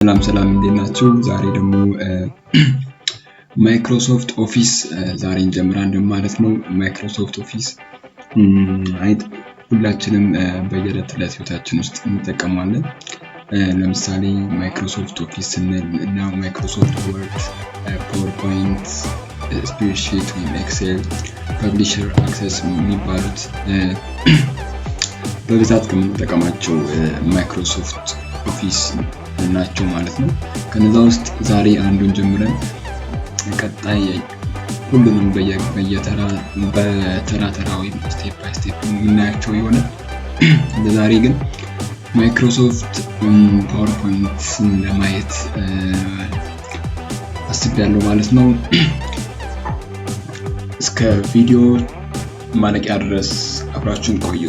ሰላም እንዴት ናችሁ? ዛሬ ደግሞ ማይክሮሶፍት ኦፊስ ዛሬ እንጀምራለን ማለት ነው። ማይክሮሶፍት ኦፊስ ሁላችንም በየዕለት ህይወታችን ውስጥ እንጠቀማለን። ለምሳሌ ማይክሮሶፍት ኦፊስ ስንል እና ማይክሮሶፍት ወርድ፣ ፓወርፖይንት፣ ስፕሬድሺት ወይም ኤክሴል፣ ፐብሊሸር አክሰስ የሚባሉት በብዛት ከምንጠቀማቸው ማይክሮሶፍት ኦፊስ ናቸው ማለት ነው። ከነዛ ውስጥ ዛሬ አንዱን ጀምረን ቀጣይ ሁሉንም በተራ ወይም ስቴፕ ባይ ስቴፕ የምናያቸው ይሆናል። ለዛሬ ግን ማይክሮሶፍት ፓወርፖይንትን ለማየት አስቤያለሁ ማለት ነው። እስከ ቪዲዮ ማለቂያ ድረስ አብራችሁን ቆዩ።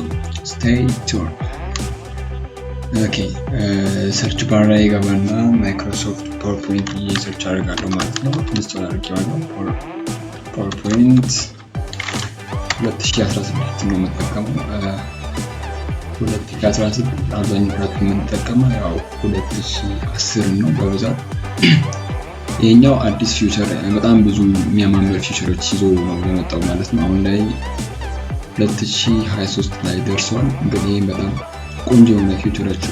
ስቴይ ቱን። ኦኬ ሰርች ባር ላይ ገባና ማይክሮሶፍት ፓወርፖይንት ሰርች አደርጋለሁ ማለት ነው። ኢንስቶል አድርጌዋለሁ። ፓወርፖይንት 2016 ነው የምጠቀመው። 2016 አብዛኛው የምንጠቀመው ያው 2010 ነው በብዛት። ይሄኛው አዲስ ፊውቸር በጣም ብዙ የሚያማምር ፊውቸሮች ይዞ ነው የመጣው ማለት ነው። አሁን ላይ 2023 ላይ ደርሷል። እንግዲህ በጣም ቆንጆ የሆነ ፊውቸሮች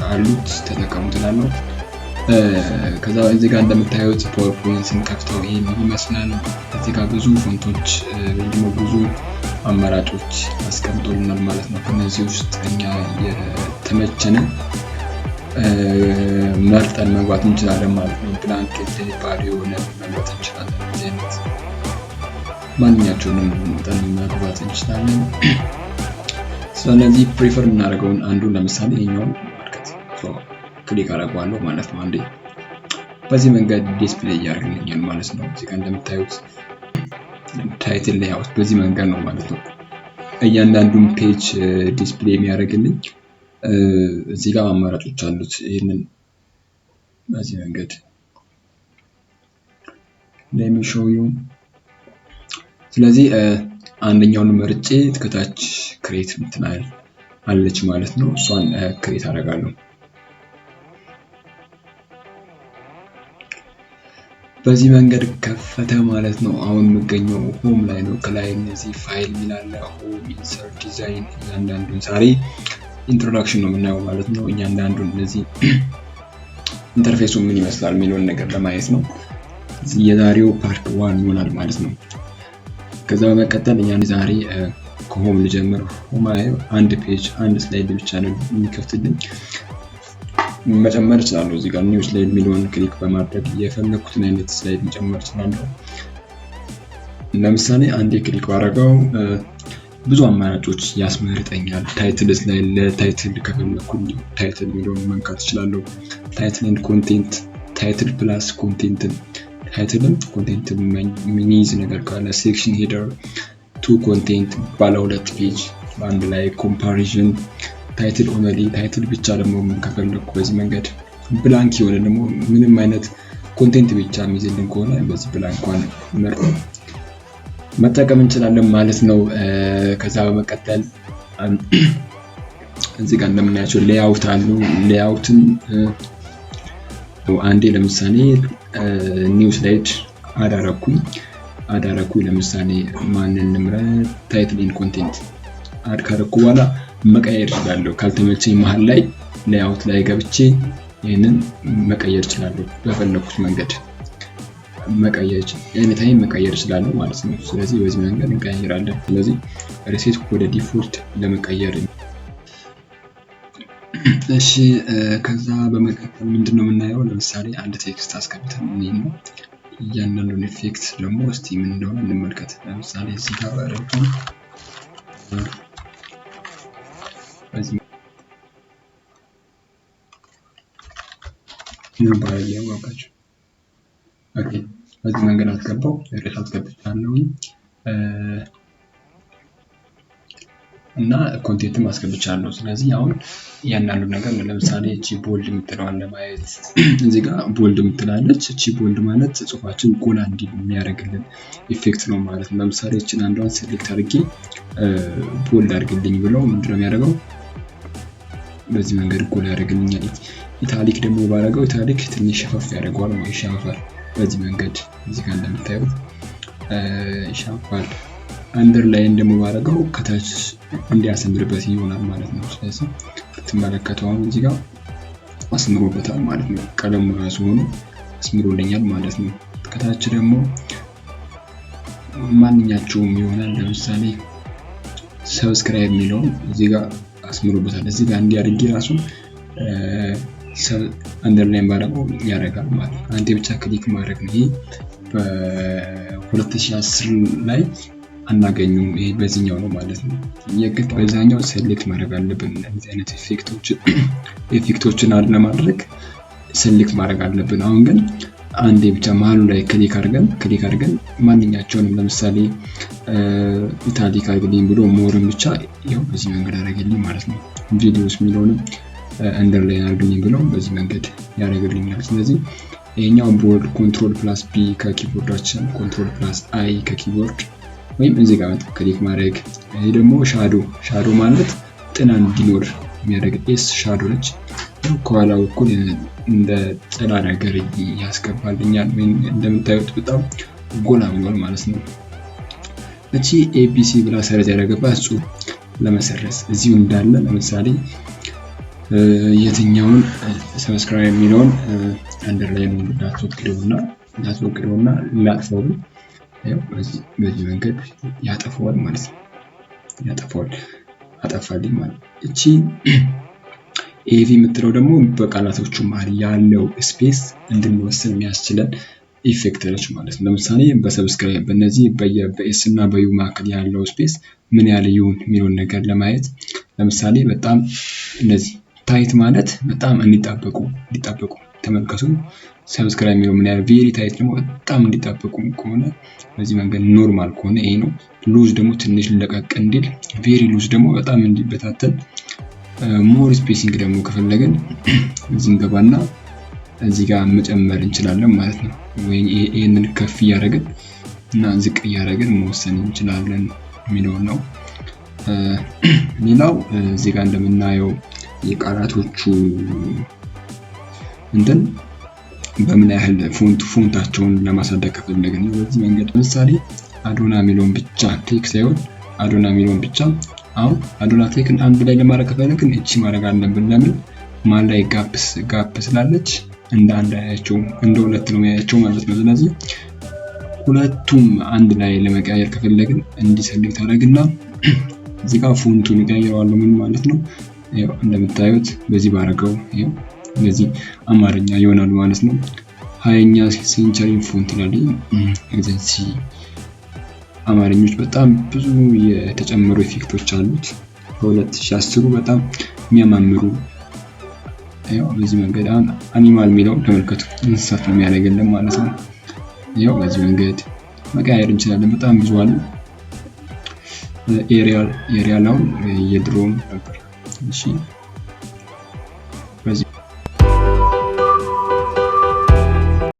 አሉት፣ ተጠቀሙት እላለሁ። ከዛ እዚህ ጋር እንደምታዩት ፓወርፖይንትን ከፍተው ይሄን ይመስላል። እዚህ ጋር ብዙ ፎንቶች ወይም ደግሞ ብዙ አማራጮች አስቀምጦልናል ማለት ነው። ከነዚህ ውስጥ እኛ የተመቸንን መርጠን መግባት እንችላለን ማለት ነው። ብላንክ ዴሊባሪ የሆነ መግባት እንችላለን። አይነት ማንኛቸውንም መርጠን መግባት እንችላለን። ስለዚህ ፕሪፈር የምናደርገውን አንዱን ለምሳሌ ይሄኛውን ማርኬት ክሊክ አደርገዋለሁ ማለት ነው። አንዴ በዚህ መንገድ ዲስፕሌይ ያደርግልኛል ማለት ነው። እዚህ ጋር እንደምታዩት ታይትል ሌይአውት በዚህ መንገድ ነው ማለት ነው። እያንዳንዱን ፔጅ ዲስፕሌይ የሚያደርግልኝ እዚህ ጋር አማራጮች አሉት። ይሄንን በዚህ መንገድ let me show you። ስለዚህ አንደኛውን መርጬ ከታች ክሬት ምትናል አለች ማለት ነው። እሷን ክሬት አደርጋለሁ። በዚህ መንገድ ከፈተ ማለት ነው። አሁን የምገኘው ሆም ላይ ነው። ከላይ እነዚህ ፋይል ሚላለ ሆም፣ ኢንሰርት፣ ዲዛይን እያንዳንዱን ዛሬ ኢንትሮዳክሽን ነው የምናየው ማለት ነው። እያንዳንዱን እነዚህ ኢንተርፌሱ ምን ይመስላል የሚለውን ነገር ለማየት ነው። የዛሬው ፓርት 1 ይሆናል ማለት ነው። ከዛ በመቀጠል እኛ ዛሬ ከሆም ልጀምር። ሆም ላይ አንድ ፔጅ አንድ ስላይድ ብቻ ነው የሚከፍትልኝ። መጨመር እችላለሁ። እዚህ ጋር ኒው ስላይድ የሚለውን ክሊክ በማድረግ የፈለኩትን አይነት ስላይድ መጨመር እችላለሁ። ለምሳሌ አንዴ ክሊክ ባደረገው ብዙ አማራጮች ያስመርጠኛል። ታይትል ስላይድ ለታይትል ከፈለኩ ታይትል የሚለውን መንካት እችላለሁ። ታይትል ኤንድ ኮንቴንት፣ ታይትል ፕላስ ኮንቴንትን፣ ታይትልም ኮንቴንት ሚኒዝ ነገር ካለ ሴክሽን ሄደር ቱ ኮንቴንት ባለ ሁለት ፔጅ በአንድ ላይ ኮምፓሪዥን፣ ታይትል ኦንሊ ታይትል ብቻ ደግሞ ከፈለኩ በዚህ መንገድ፣ ብላንክ የሆነ ደግሞ ምንም አይነት ኮንቴንት ብቻ የሚይዝልን ከሆነ በዚህ ብላንኳን መርጦ መጠቀም እንችላለን ማለት ነው። ከዛ በመቀጠል እዚህ ጋር እንደምናያቸው ሌይአውት አሉ። ሌይአውትን አንዴ ለምሳሌ ኒው ስላይድ አዳረኩኝ ለምሳሌ ማንን እንምረጥ? ታይትል ኤንድ ኮንቴንት አድ ካደረኩ በኋላ መቀየር እችላለሁ። ካልተመቸኝ መሃል ላይ ሌይአውት ላይ ገብቼ ይሄንን መቀየር እችላለሁ። በፈለኩት መንገድ መቀየር እችላለሁ ማለት ነው። ስለዚህ በዚህ መንገድ እንቀይራለን። ስለዚህ ሪሴት ወደ ዲፎልት ለመቀየር እሺ። ከዛ በመቀጠል ምንድነው የምናየው? ለምሳሌ አንድ ቴክስት አስገብተን ነው እያንዳንዱን ኢፌክት ደግሞ እስቲ ምን እንደሆነ እንመልከት። ለምሳሌ እዚህ ጋር ባረኩ በዚህ መንገድ አስገባው። ርዕስ አስገብቻለሁ እና ኮንቴንትም አስገብቻለሁ። ስለዚህ አሁን እያንዳንዱ ነገር ለምሳሌ እቺ ቦልድ የምትለዋን ለማየት እዚህ ጋር ቦልድ የምትላለች። እቺ ቦልድ ማለት ጽሁፋችን ጎላ እንዲል የሚያደርግልን ኢፌክት ነው ማለት ነው። ለምሳሌ እቺን አንዷን ሴሌክት አድርጌ ቦልድ አድርግልኝ ብለው ምንድነው የሚያደርገው? በዚህ መንገድ ጎላ ያደርግልኛል። ኢታሊክ ደግሞ ባረገው ኢታሊክ ትንሽ ሸፈፍ ያደርገዋል ማለት ይሻፋል። በዚህ መንገድ እዚህ ጋር እንደምታዩት ይሻፋል። አንደርላይን ደግሞ ባረገው ከታች እንዲያሰምርበት ይሆናል ማለት ነው። ስለዚህ ትመለከተው አሁን እዚህ ጋር አስምሮበታል ማለት ነው። ቀለሙ ራሱ ሆኖ አስምሮልኛል ማለት ነው። ከታች ደግሞ ማንኛቸውም ይሆናል። ለምሳሌ ሰብስክራይብ የሚለውን እዚህ ጋር አስምሮበታል። እዚህ ጋር እንዲያደርግ ራሱ አንደርላይን ባረገው ያደርጋል ማለት ነው። አንዴ ብቻ ክሊክ ማድረግ ነው። ይሄ በ2010 ላይ አናገኙም። ይሄ በዚህኛው ነው ማለት ነው። የግድ በዛኛው ሴሌክት ማድረግ አለብን። እንደዚህ አይነት ኢፌክቶችን ለማድረግ ሴሌክት ማድረግ አለብን። አሁን ግን አንዴ ብቻ መሀሉ ላይ ክሊክ አድርገን ማንኛቸውንም ለምሳሌ ኢታሊክ አድርግልኝ ብሎ ሞርን ብቻ ያው በዚህ መንገድ አደረገልኝ ማለት ነው። ቪዲዮስ የሚለውንም አንደርላይን አድርግልኝ ብለው በዚህ መንገድ ያደርግልኛል። ስለዚህ ይሄኛው ቦርድ ኮንትሮል ፕላስ ቢ ከኪቦርዳችን ኮንትሮል ፕላስ አይ ከኪቦርድ ወይም እዚህ ጋር ክሊክ ማድረግ። ይሄ ደግሞ ሻዶ ማለት ጥላ እንዲኖር የሚያደርግ ኤስ ሻዶ ነች። ከኋላው እኩል እንደ ጥላ ነገር ያስገባልኛል። ወይም እንደምታዩት በጣም ጎላ ብሏል ማለት ነው። እቺ ኤቢሲ ብላ ሰረዝ ያደረገባት ጽሁፍ ለመሰረዝ እዚሁ እንዳለ ለምሳሌ የትኛውን ሰብስክራይብ የሚለውን አንደርላይን እንዳትወግደውና ላጥፈው ያው በዚህ መንገድ ያጠፋዋል ማለት ነው። አጠፋልኝ ማለት እቺ ኤቪ የምትለው ደግሞ በቃላቶቹ መሃል ያለው ስፔስ እንድንወስን የሚያስችለን ኢፌክት ነች ማለት ነው። ለምሳሌ በሰብስክራይብ በእነዚህ በኤስ እና በዩ መካከል ያለው ስፔስ ምን ያህል ይሁን የሚለውን ነገር ለማየት ለምሳሌ በጣም እነዚህ ታይት ማለት በጣም እንዲጣበቁ ተመልከቱ። ሰብስክራይብ የሚለው ምን ያህል ቬሪ ታይት ደግሞ በጣም እንዲጣበቁ ከሆነ በዚህ መንገድ ኖርማል ከሆነ ይሄ ነው። ሉዝ ደግሞ ትንሽ ለቀቅ እንዲል፣ ቬሪ ሉዝ ደግሞ በጣም እንዲበታተን፣ ሞር ስፔሲንግ ደግሞ ከፈለግን እዚህ እንገባና እዚህ ጋር መጨመር እንችላለን ማለት ነው። ወይ ይሄንን ከፍ እያደረግን እና ዝቅ እያደረግን መወሰን እንችላለን የሚለው ነው። ሌላው እዚህ ጋር እንደምናየው የቃላቶቹ እንትን በምን ያህል ፎንታቸውን ለማሳደግ ከፈለግን በዚህ መንገድ ለምሳሌ አዶና የሚለውን ብቻ ቴክ ሳይሆን አዶና የሚለውን ብቻ አሁን አዶና ቴክን አንድ ላይ ለማድረግ ከፈለግን እቺ ማድረግ አለብን። ለምን ማል ላይ ጋፕ ስላለች እንደ አንድ አያቸው እንደ ሁለት ነው ያያቸው ማለት ነው። ስለዚህ ሁለቱም አንድ ላይ ለመቀየር ከፈለግን እንዲሰልክ ታደርግና እዚህ ጋር ፎንቱን ይቀይረዋል ማለት ነው። ያው እንደምታዩት በዚህ ባረገው ያው እንደዚህ አማርኛ ይሆናል ማለት ነው። 20ኛ ሴንቸሪ ፎንት ላይ እዚህ አማርኞች በጣም ብዙ የተጨመሩ ኢፌክቶች አሉት። በ2010 በጣም የሚያማምሩ ያው በዚህ መንገድ አኒማል የሚለው ተመልከቱ እንስሳት ነው የሚያደርግልን ማለት ነው። ያው በዚህ መንገድ መቀየር እንችላለን። በጣም ብዙ አሉ። ኤሪያል አሁን የድሮም ነበር። እሺ በዚህ